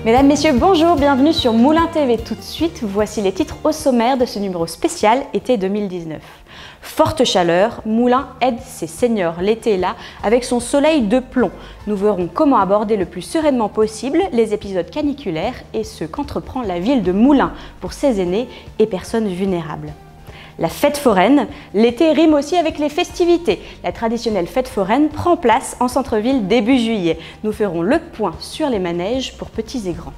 Mesdames, Messieurs, bonjour, bienvenue sur Moulin TV. Tout de suite, voici les titres au sommaire de ce numéro spécial été 2019. Forte chaleur, Moulin aide ses seniors. L'été est là avec son soleil de plomb. Nous verrons comment aborder le plus sereinement possible les épisodes caniculaires et ce qu'entreprend la ville de Moulin pour ses aînés et personnes vulnérables. La fête foraine, l'été rime aussi avec les festivités. La traditionnelle fête foraine prend place en centre-ville début juillet. Nous ferons le point sur les manèges pour petits et grands.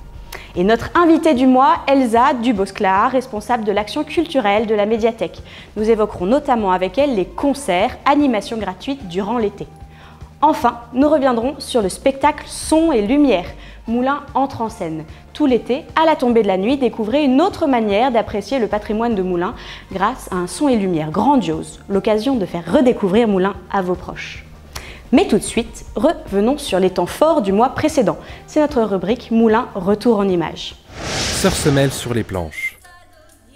Et notre invitée du mois, Elsa Dubosclar, responsable de l'action culturelle de la médiathèque. Nous évoquerons notamment avec elle les concerts, animations gratuites durant l'été. Enfin, nous reviendrons sur le spectacle Son et Lumière. Moulin entre en scène. Tout l'été, à la tombée de la nuit, découvrez une autre manière d'apprécier le patrimoine de Moulin grâce à un son et lumière grandiose, l'occasion de faire redécouvrir Moulin à vos proches. Mais tout de suite, revenons sur les temps forts du mois précédent. C'est notre rubrique Moulin Retour en images. Sœurs semelles sur les planches.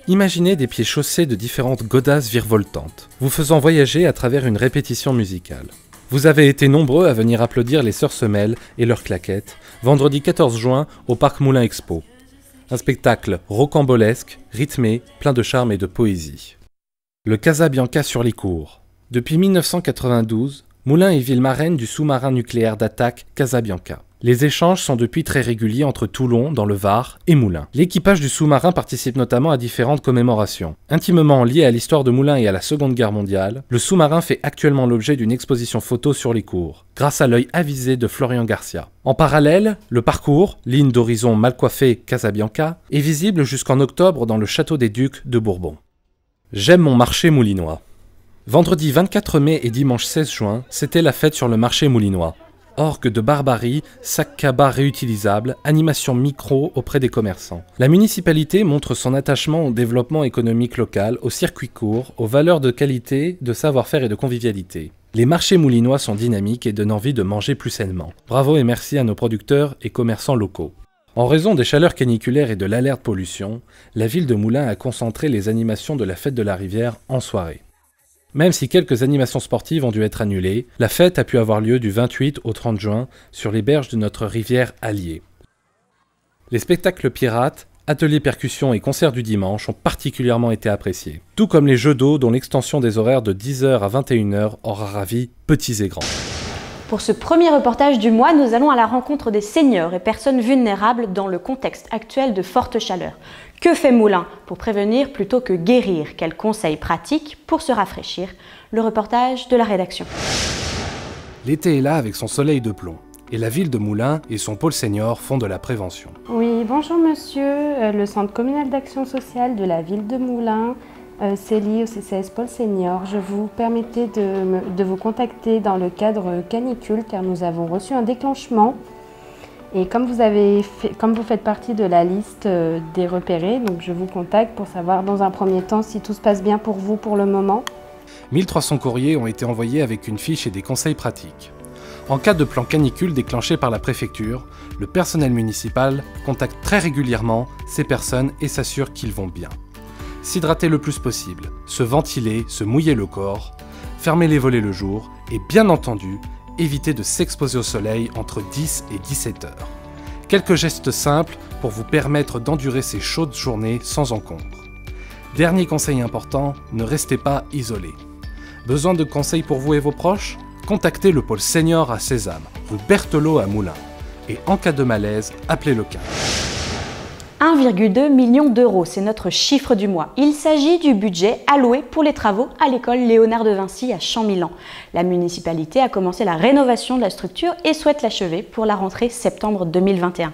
Imaginez des pieds chaussés de différentes godasses virevoltantes, vous faisant voyager à travers une répétition musicale. Vous avez été nombreux à venir applaudir les Sœurs Semelles et leurs claquettes, vendredi 14 juin au Parc Moulin Expo. Un spectacle rocambolesque, rythmé, plein de charme et de poésie. Le Casabianca sur les cours. Depuis 1992, Moulin est ville marraine du sous-marin nucléaire d'attaque Casabianca. Les échanges sont depuis très réguliers entre Toulon, dans le Var, et Moulin. L'équipage du sous-marin participe notamment à différentes commémorations. Intimement lié à l'histoire de Moulin et à la Seconde Guerre mondiale, le sous-marin fait actuellement l'objet d'une exposition photo sur les cours, grâce à l'œil avisé de Florian Garcia. En parallèle, le parcours, ligne d'horizon mal coiffée Casabianca, est visible jusqu'en octobre dans le château des Ducs de Bourbon. J'aime mon marché moulinois. Vendredi 24 mai et dimanche 16 juin, c'était la fête sur le marché moulinois. Orgue de barbarie, sacs cabas réutilisables, animation micro auprès des commerçants. La municipalité montre son attachement au développement économique local, aux circuits courts, aux valeurs de qualité, de savoir-faire et de convivialité. Les marchés moulinois sont dynamiques et donnent envie de manger plus sainement. Bravo et merci à nos producteurs et commerçants locaux. En raison des chaleurs caniculaires et de l'alerte pollution, la ville de Moulin a concentré les animations de la fête de la rivière en soirée. Même si quelques animations sportives ont dû être annulées, la fête a pu avoir lieu du 28 au 30 juin sur les berges de notre rivière Allier. Les spectacles pirates, ateliers percussions et concerts du dimanche ont particulièrement été appréciés. Tout comme les jeux d'eau dont l'extension des horaires de 10h à 21h aura ravi petits et grands. Pour ce premier reportage du mois, nous allons à la rencontre des seniors et personnes vulnérables dans le contexte actuel de forte chaleur. Que fait Moulin pour prévenir plutôt que guérir? Quels conseils pratiques pour se rafraîchir? Le reportage de la rédaction. L'été est là avec son soleil de plomb. Et la ville de Moulin et son pôle senior font de la prévention. Oui, bonjour monsieur, le centre communal d'action sociale de la ville de Moulin, CELI au CCS Pôle Senior. Je vous permettais de vous contacter dans le cadre canicule car nous avons reçu un déclenchement. Et comme vous faites partie de la liste des repérés, donc je vous contacte pour savoir dans un premier temps si tout se passe bien pour vous pour le moment. 1300 courriers ont été envoyés avec une fiche et des conseils pratiques. En cas de plan canicule déclenché par la préfecture, le personnel municipal contacte très régulièrement ces personnes et s'assure qu'ils vont bien. S'hydrater le plus possible, se ventiler, se mouiller le corps, fermer les volets le jour et bien entendu, éviter de s'exposer au soleil entre 10 et 17 heures. Quelques gestes simples pour vous permettre d'endurer ces chaudes journées sans encombre. Dernier conseil important, ne restez pas isolés. Besoin de conseils pour vous et vos proches? Contactez le pôle senior à Sésame, rue Berthelot à Moulin. Et en cas de malaise, appelez le 15. 1,2 million d'euros, c'est notre chiffre du mois. Il s'agit du budget alloué pour les travaux à l'école Léonard de Vinci à Champmillan. La municipalité a commencé la rénovation de la structure et souhaite l'achever pour la rentrée septembre 2021.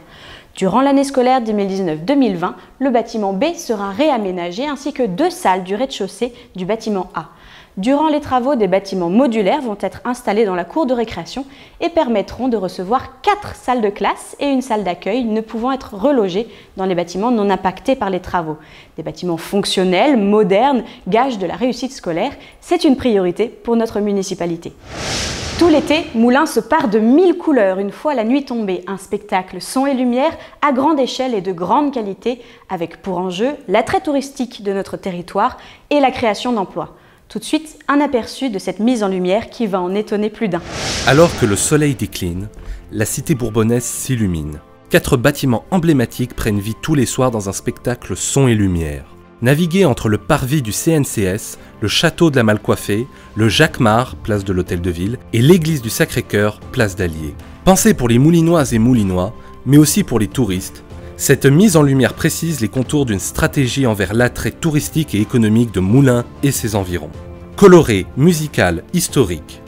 Durant l'année scolaire 2019-2020, le bâtiment B sera réaménagé ainsi que 2 salles du rez-de-chaussée du bâtiment A. Durant les travaux, des bâtiments modulaires vont être installés dans la cour de récréation et permettront de recevoir 4 salles de classe et une salle d'accueil ne pouvant être relogées dans les bâtiments non impactés par les travaux. Des bâtiments fonctionnels, modernes, gage de la réussite scolaire, c'est une priorité pour notre municipalité. Tout l'été, Moulin se part de 1000 couleurs une fois la nuit tombée. Un spectacle son et lumière à grande échelle et de grande qualité avec pour enjeu l'attrait touristique de notre territoire et la création d'emplois. Tout de suite, un aperçu de cette mise en lumière qui va en étonner plus d'un. Alors que le soleil décline, la cité bourbonnaise s'illumine. 4 bâtiments emblématiques prennent vie tous les soirs dans un spectacle son et lumière. Naviguez entre le parvis du CNCS, le château de la Malcoiffée, le Jacquemart, place de l'Hôtel de Ville, et l'église du Sacré-Cœur, place d'Allier. Pensez pour les Moulinoises et Moulinois, mais aussi pour les touristes. Cette mise en lumière précise les contours d'une stratégie envers l'attrait touristique et économique de Moulins et ses environs. Coloré, musical, historique,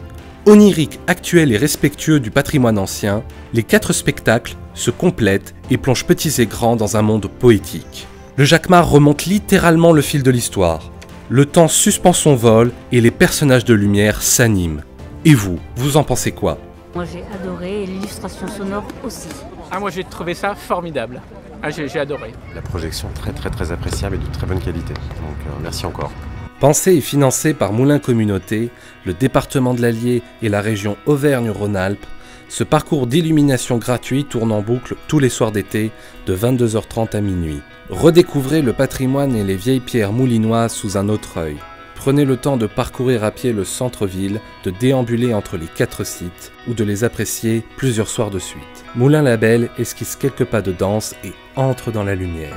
onirique, actuel et respectueux du patrimoine ancien, les 4 spectacles se complètent et plongent petits et grands dans un monde poétique. Le Jacquemart remonte littéralement le fil de l'histoire. Le temps suspend son vol et les personnages de lumière s'animent. Et vous, vous en pensez quoi? Moi j'ai adoré et l'illustration sonore aussi. Ah, moi j'ai trouvé ça formidable. Ah, j'ai adoré. La projection très appréciable et de très bonne qualité. Donc merci encore. Pensé et financé par Moulins Communauté, le département de l'Allier et la région Auvergne-Rhône-Alpes, ce parcours d'illumination gratuit tourne en boucle tous les soirs d'été de 22h30 à minuit. Redécouvrez le patrimoine et les vieilles pierres moulinoises sous un autre œil. Prenez le temps de parcourir à pied le centre-ville, de déambuler entre les 4 sites ou de les apprécier plusieurs soirs de suite. Moulins Label esquisse quelques pas de danse et entre dans la lumière.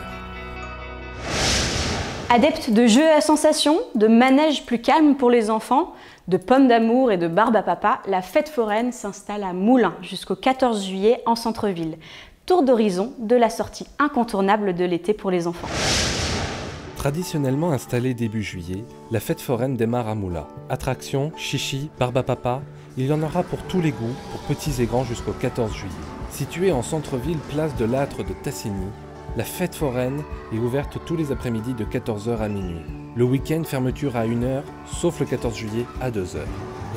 Adeptes de jeux à sensations, de manèges plus calmes pour les enfants, de pommes d'amour et de barbe à papa, la fête foraine s'installe à Moulins jusqu'au 14 juillet en centre-ville. Tour d'horizon de la sortie incontournable de l'été pour les enfants. Traditionnellement installée début juillet, la fête foraine démarre à Moulins. Attractions, chichi, barbe à papa, il y en aura pour tous les goûts, pour petits et grands jusqu'au 14 juillet. Située en centre-ville, place de l'Âtre de Tassigny, la fête foraine est ouverte tous les après-midi de 14h à minuit. Le week-end, fermeture à 1h, sauf le 14 juillet à 2h.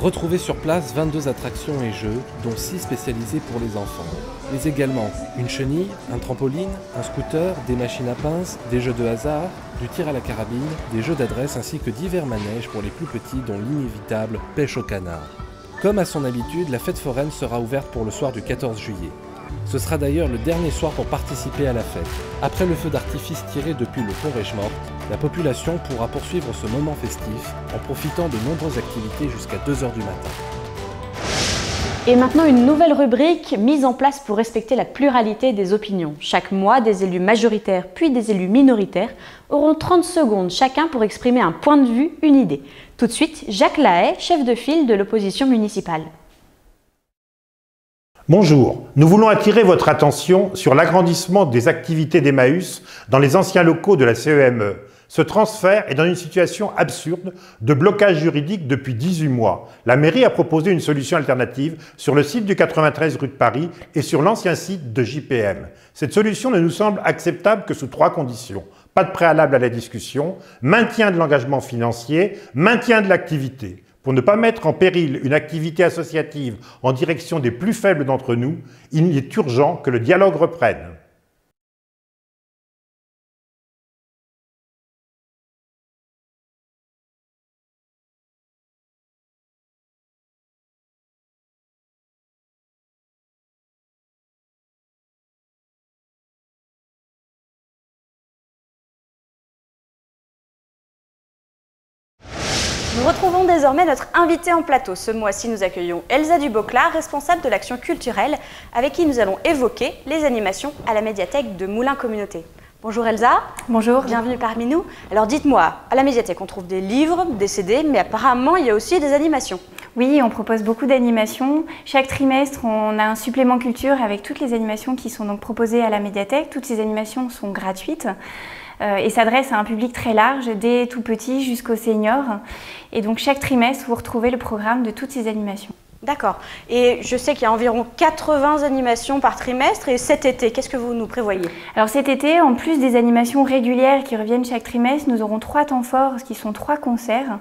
Retrouvez sur place 22 attractions et jeux, dont 6 spécialisés pour les enfants. Mais également une chenille, un trampoline, un scooter, des machines à pince, des jeux de hasard, du tir à la carabine, des jeux d'adresse ainsi que divers manèges pour les plus petits dont l'inévitable pêche au canard. Comme à son habitude, la fête foraine sera ouverte pour le soir du 14 juillet. Ce sera d'ailleurs le dernier soir pour participer à la fête. Après le feu d'artifice tiré depuis le pont Richemort, la population pourra poursuivre ce moment festif en profitant de nombreuses activités jusqu'à 2h du matin. Et maintenant une nouvelle rubrique mise en place pour respecter la pluralité des opinions. Chaque mois, des élus majoritaires puis des élus minoritaires auront 30 secondes chacun pour exprimer un point de vue, une idée. Tout de suite, Jacques Lahaye, chef de file de l'opposition municipale. Bonjour, nous voulons attirer votre attention sur l'agrandissement des activités d'Emmaüs dans les anciens locaux de la CEME. Ce transfert est dans une situation absurde de blocage juridique depuis 18 mois. La mairie a proposé une solution alternative sur le site du 93 rue de Paris et sur l'ancien site de JPM. Cette solution ne nous semble acceptable que sous 3 conditions. Pas de préalable à la discussion, maintien de l'engagement financier, maintien de l'activité. Pour ne pas mettre en péril une activité associative en direction des plus faibles d'entre nous, il est urgent que le dialogue reprenne. Nous retrouvons désormais notre invité en plateau. Ce mois-ci, nous accueillons Elsa Duboclar, responsable de l'action culturelle, avec qui nous allons évoquer les animations à la médiathèque de Moulins Communauté. Bonjour Elsa. Bonjour. Bienvenue parmi nous. Alors dites-moi, à la médiathèque, on trouve des livres, des CD, mais apparemment, il y a aussi des animations. Oui, on propose beaucoup d'animations. Chaque trimestre, on a un supplément culture avec toutes les animations qui sont donc proposées à la médiathèque. Toutes ces animations sont gratuites et s'adressent à un public très large, des tout petits jusqu'aux seniors. Et donc chaque trimestre, vous retrouvez le programme de toutes ces animations. D'accord. Et je sais qu'il y a environ 80 animations par trimestre. Et cet été, qu'est-ce que vous nous prévoyez? Alors cet été, en plus des animations régulières qui reviennent chaque trimestre, nous aurons 3 temps forts, qui sont 3 concerts,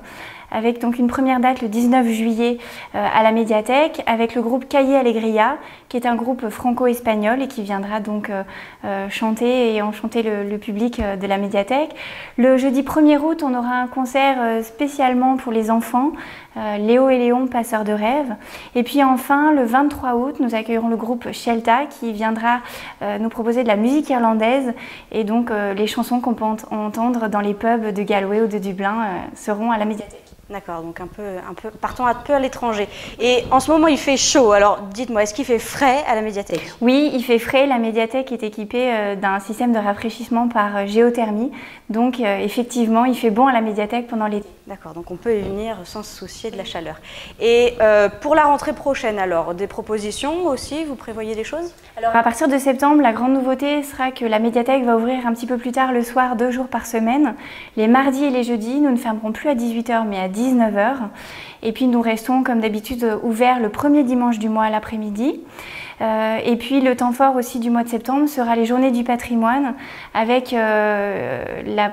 avec donc une première date le 19 juillet à la médiathèque, avec le groupe Calle Alegria, qui est un groupe franco-espagnol et qui viendra donc chanter et enchanter le public de la médiathèque. Le jeudi 1er août, on aura un concert spécialement pour les enfants, Léo et Léon, passeurs de rêves. Et puis enfin, le 23 août, nous accueillerons le groupe Shelta qui viendra nous proposer de la musique irlandaise et donc les chansons qu'on peut entendre dans les pubs de Galway ou de Dublin seront à la médiathèque. D'accord, donc partons un peu à l'étranger. Et en ce moment, il fait chaud. Alors, dites-moi, est-ce qu'il fait frais à la médiathèque? Oui, il fait frais. La médiathèque est équipée d'un système de rafraîchissement par géothermie. Donc, effectivement, il fait bon à la médiathèque pendant l'été. D'accord, donc on peut y venir sans se soucier de la chaleur. Et pour la rentrée prochaine, alors, des propositions aussi? Vous prévoyez des choses? Alors, à partir de septembre, la grande nouveauté sera que la médiathèque va ouvrir un petit peu plus tard le soir, 2 jours par semaine. Les mardis et les jeudis, nous ne fermerons plus à 18 h, mais à 19 h. Et puis, nous restons, comme d'habitude, ouverts le premier dimanche du mois à l'après-midi. Et puis le temps fort aussi du mois de septembre sera les journées du patrimoine avec la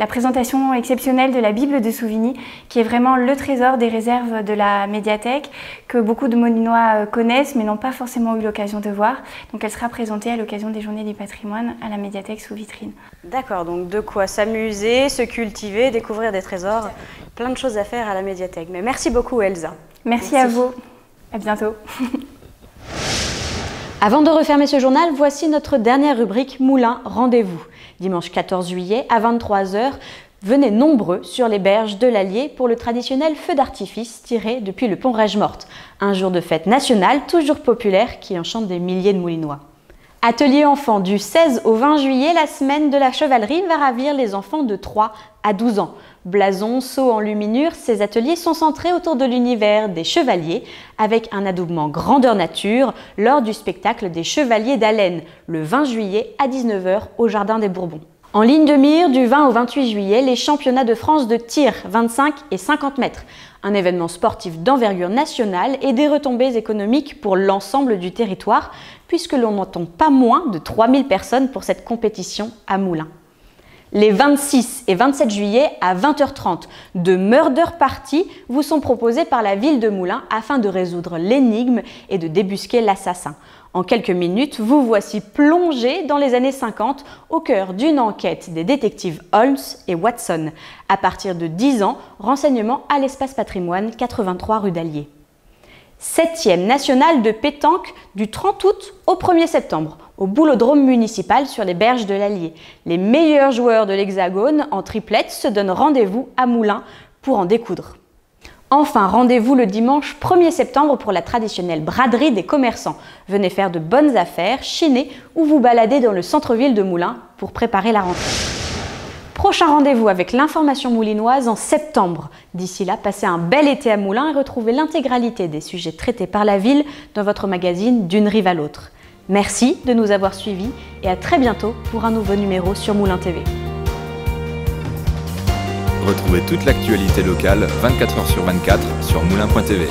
présentation exceptionnelle de la Bible de Souvigny qui est vraiment le trésor des réserves de la médiathèque que beaucoup de Moulinois connaissent mais n'ont pas forcément eu l'occasion de voir. Donc elle sera présentée à l'occasion des journées du patrimoine à la médiathèque sous vitrine. D'accord, donc de quoi s'amuser, se cultiver, découvrir des trésors, plein de choses à faire à la médiathèque. Mais merci beaucoup Elsa. Merci à vous, à bientôt. Avant de refermer ce journal, voici notre dernière rubrique Moulin Rendez-vous. Dimanche 14 juillet à 23 h, venez nombreux sur les berges de l'Allier pour le traditionnel feu d'artifice tiré depuis le pont Rège-Morte. Un jour de fête nationale toujours populaire qui enchante des milliers de Moulinois. Atelier enfants du 16 au 20 juillet, la semaine de la chevalerie va ravir les enfants de 3 à 12 ans. Blason, saut en luminure, ces ateliers sont centrés autour de l'univers des chevaliers avec un adoubement grandeur nature lors du spectacle des Chevaliers d'Allen le 20 juillet à 19 h au Jardin des Bourbons. En ligne de mire, du 20 au 28 juillet, les championnats de France de tir 25 et 50 mètres. Un événement sportif d'envergure nationale et des retombées économiques pour l'ensemble du territoire puisque l'on n'entend pas moins de 3000 personnes pour cette compétition à Moulins. Les 26 et 27 juillet à 20 h 30, de murder party vous sont proposés par la ville de Moulins afin de résoudre l'énigme et de débusquer l'assassin. En quelques minutes, vous voici plongé dans les années 50 au cœur d'une enquête des détectives Holmes et Watson. À partir de 10 ans, renseignements à l'espace patrimoine 83 rue d'Allier. 7e nationale de pétanque du 30 août au 1er septembre au boulodrome municipal sur les berges de l'Allier. Les meilleurs joueurs de l'Hexagone en triplette se donnent rendez-vous à Moulins pour en découdre. Enfin, rendez-vous le dimanche 1er septembre pour la traditionnelle braderie des commerçants. Venez faire de bonnes affaires, chiner ou vous balader dans le centre-ville de Moulins pour préparer la rentrée. Prochain rendez-vous avec l'information moulinoise en septembre. D'ici là, passez un bel été à Moulins et retrouvez l'intégralité des sujets traités par la ville dans votre magazine D'une rive à l'autre. Merci de nous avoir suivis et à très bientôt pour un nouveau numéro sur Moulin TV. Retrouvez toute l'actualité locale 24 h sur 24 sur moulin.tv.